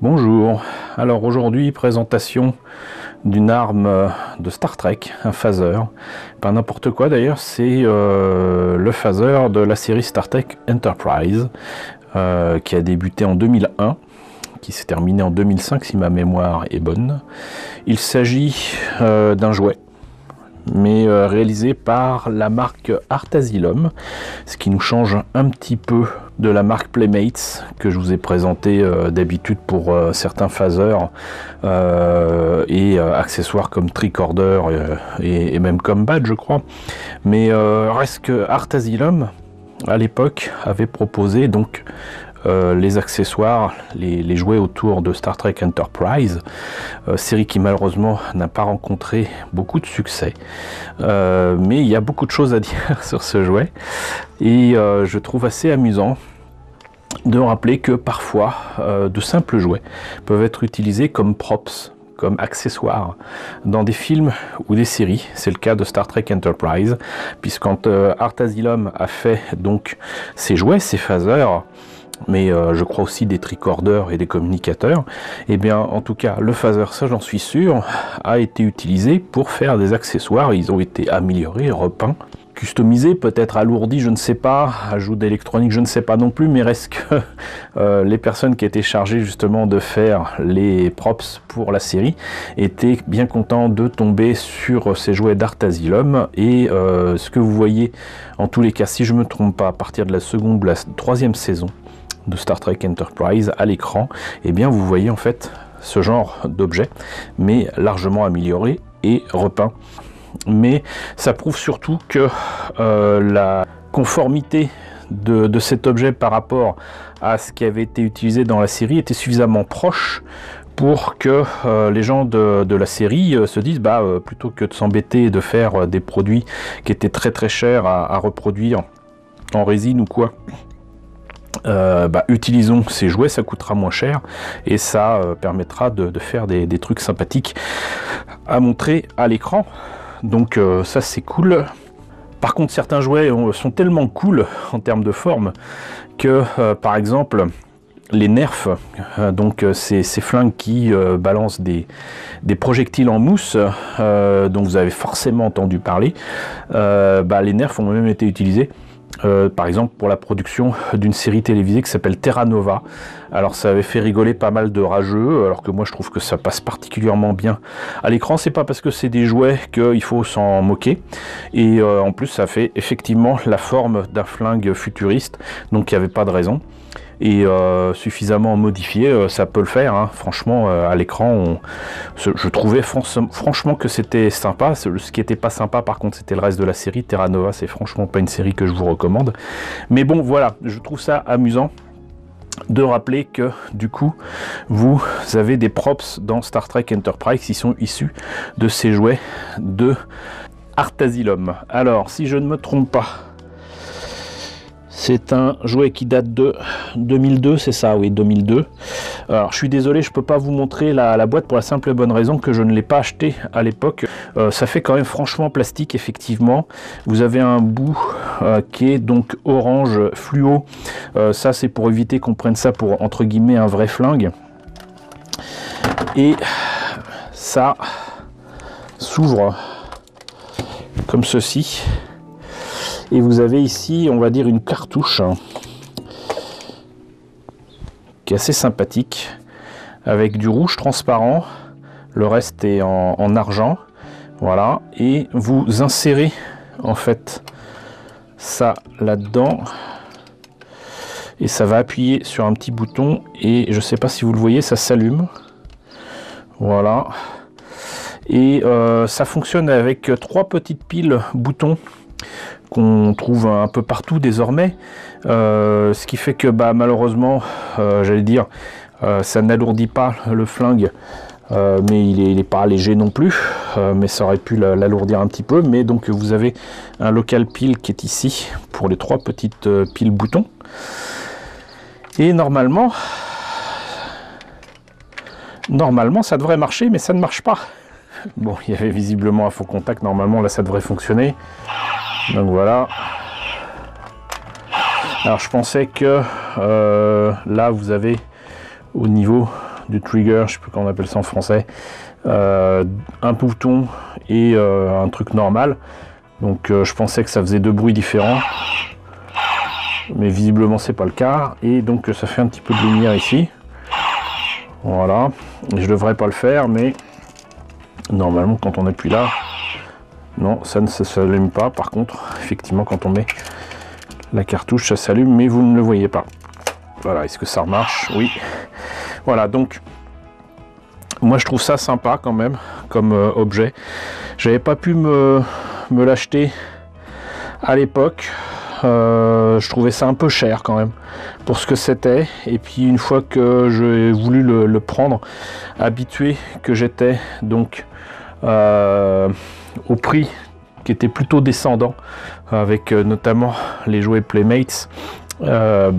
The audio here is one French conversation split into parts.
Bonjour, alors aujourd'hui présentation d'une arme de Star Trek, un phaser, pas n'importe quoi d'ailleurs, c'est le phaser de la série Star Trek Enterprise qui a débuté en 2001, qui s'est terminé en 2005 si ma mémoire est bonne. Il s'agit d'un jouet, mais réalisé par la marque Art Asylum, ce qui nous change un petit peu de la marque Playmates que je vous ai présenté d'habitude pour certains phasers et accessoires comme tricorder et même comme badge je crois. Mais reste que Art Asylum à l'époque avait proposé donc les accessoires, les jouets autour de Star Trek Enterprise, série qui malheureusement n'a pas rencontré beaucoup de succès, mais il y a beaucoup de choses à dire sur ce jouet et je trouve assez amusant de rappeler que parfois de simples jouets peuvent être utilisés comme props, comme accessoires dans des films ou des séries. C'est le cas de Star Trek Enterprise, puisqu'quand Art Asylum a fait donc ses jouets, ses phasers, mais je crois aussi des tricorders et des communicateurs, et bien en tout cas le phaser, ça j'en suis sûr, a été utilisé pour faire des accessoires. Ils ont été améliorés, repeints, customisés, peut-être alourdis, je ne sais pas, ajout d'électronique, je ne sais pas non plus, mais reste que les personnes qui étaient chargées justement de faire les props pour la série étaient bien contents de tomber sur ces jouets d'Art Asylum. Et ce que vous voyez en tous les cas, si je ne me trompe pas, à partir de la seconde ou la troisième saison de Star Trek Enterprise à l'écran, et bien vous voyez en fait ce genre d'objet, mais largement amélioré et repeint. Mais ça prouve surtout que la conformité de cet objet par rapport à ce qui avait été utilisé dans la série était suffisamment proche pour que les gens de la série se disent plutôt que de s'embêter et de faire des produits qui étaient très très chers à reproduire en résine ou quoi, utilisons ces jouets, ça coûtera moins cher et ça permettra de faire des trucs sympathiques à montrer à l'écran. Donc ça c'est cool. Par contre certains jouets sont tellement cool en termes de forme que par exemple les nerfs, donc ces flingues qui balancent des projectiles en mousse, dont vous avez forcément entendu parler, les nerfs ont même été utilisés par exemple pour la production d'une série télévisée qui s'appelle Terra Nova. Alors ça avait fait rigoler pas mal de rageux, alors que moi je trouve que ça passe particulièrement bien à l'écran. C'est pas parce que c'est des jouets qu'il faut s'en moquer, et en plus ça fait effectivement la forme d'un flingue futuriste, donc il n'y avait pas de raison. Et suffisamment modifié, ça peut le faire, hein. Franchement à l'écran je trouvais franchement que c'était sympa. Ce qui n'était pas sympa par contre c'était le reste de la série. Terra Nova c'est franchement pas une série que je vous recommande, mais bon voilà, je trouve ça amusant de rappeler que du coup vous avez des props dans Star Trek Enterprise qui sont issus de ces jouets de Art Asylum. Alors si je ne me trompe pas, c'est un jouet qui date de 2002, c'est ça, oui, 2002. Alors, je suis désolé, je peux pas vous montrer la boîte pour la simple et bonne raison que je ne l'ai pas acheté à l'époque. Ça fait quand même franchement plastique, effectivement. Vous avez un bout qui est donc orange fluo. Ça, c'est pour éviter qu'on prenne ça pour, entre guillemets, un vrai flingue. Et ça s'ouvre comme ceci. Et vous avez ici, on va dire, une cartouche qui est assez sympathique, avec du rouge transparent, le reste est en argent, voilà, et vous insérez en fait ça là-dedans, et ça va appuyer sur un petit bouton, et je ne sais pas si vous le voyez, ça s'allume, voilà, et ça fonctionne avec 3 petites piles boutons, qu'on trouve un peu partout désormais, ce qui fait que malheureusement j'allais dire ça n'alourdit pas le flingue, mais il est pas léger non plus, mais ça aurait pu l'alourdir un petit peu. Mais donc vous avez un local pile qui est ici pour les 3 petites piles boutons, et normalement ça devrait marcher, mais ça ne marche pas. Bon, il y avait visiblement un faux contact, normalement là ça devrait fonctionner. Donc voilà. Alors je pensais que là vous avez au niveau du trigger, je sais plus comment on appelle ça en français, un bouton et un truc normal. Donc je pensais que ça faisait deux bruits différents, mais visiblement c'est pas le cas. Et donc ça fait un petit peu de lumière ici. Voilà, je devrais pas le faire, mais normalement quand on appuie là, non, ça ne s'allume pas. Par contre, effectivement, quand on met la cartouche, ça s'allume, mais vous ne le voyez pas. Voilà, est-ce que ça marche? Oui. Voilà, donc moi je trouve ça sympa quand même comme objet. J'avais pas pu me l'acheter à l'époque. Je trouvais ça un peu cher quand même pour ce que c'était. Et puis une fois que j'ai voulu le prendre, habitué que j'étais donc au prix qui était plutôt descendant, avec notamment les jouets Playmates, ça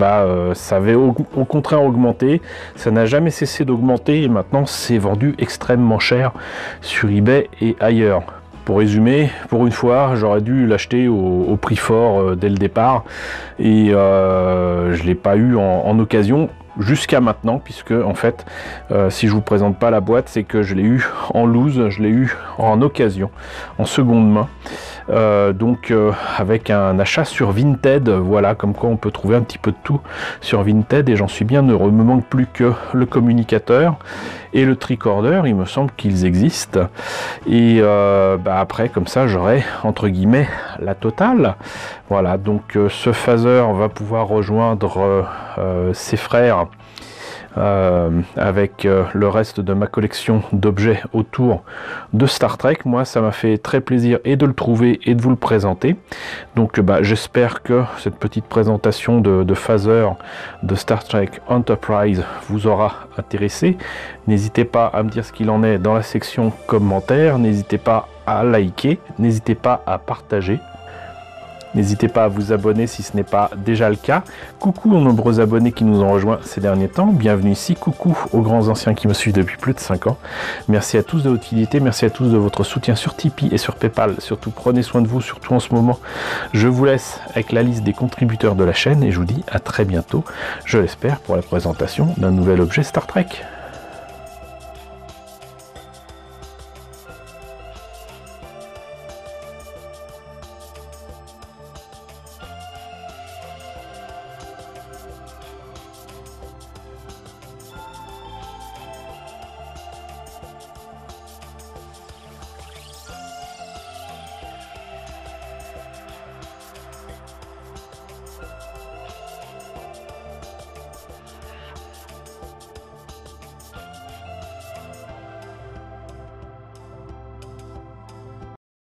avait au contraire augmenté, ça n'a jamais cessé d'augmenter et maintenant c'est vendu extrêmement cher sur eBay et ailleurs. Pour résumer, pour une fois, j'aurais dû l'acheter au prix fort dès le départ et je ne l'ai pas eu en occasion jusqu'à maintenant, puisque en fait, si je vous présente pas la boîte, c'est que je l'ai eu en loose, je l'ai eu en occasion, en seconde main. Avec un achat sur Vinted, voilà, comme quoi on peut trouver un petit peu de tout sur Vinted et j'en suis bien heureux. Il me manque plus que le communicateur et le tricorder, il me semble qu'ils existent. Et après, comme ça, j'aurai entre guillemets la totale. Voilà, donc ce phaser va pouvoir rejoindre ses frères avec le reste de ma collection d'objets autour de Star Trek. Moi, ça m'a fait très plaisir et de le trouver et de vous le présenter. Donc j'espère que cette petite présentation de phaser de Star Trek Enterprise vous aura intéressé. N'hésitez pas à me dire ce qu'il en est dans la section commentaires, n'hésitez pas à liker, n'hésitez pas à partager. N'hésitez pas à vous abonner si ce n'est pas déjà le cas. Coucou aux nombreux abonnés qui nous ont rejoints ces derniers temps. Bienvenue ici. Coucou aux grands anciens qui me suivent depuis plus de 5 ans. Merci à tous de votre fidélité. Merci à tous de votre soutien sur Tipeee et sur Paypal. Surtout, prenez soin de vous, surtout en ce moment. Je vous laisse avec la liste des contributeurs de la chaîne et je vous dis à très bientôt, je l'espère, pour la présentation d'un nouvel objet Star Trek.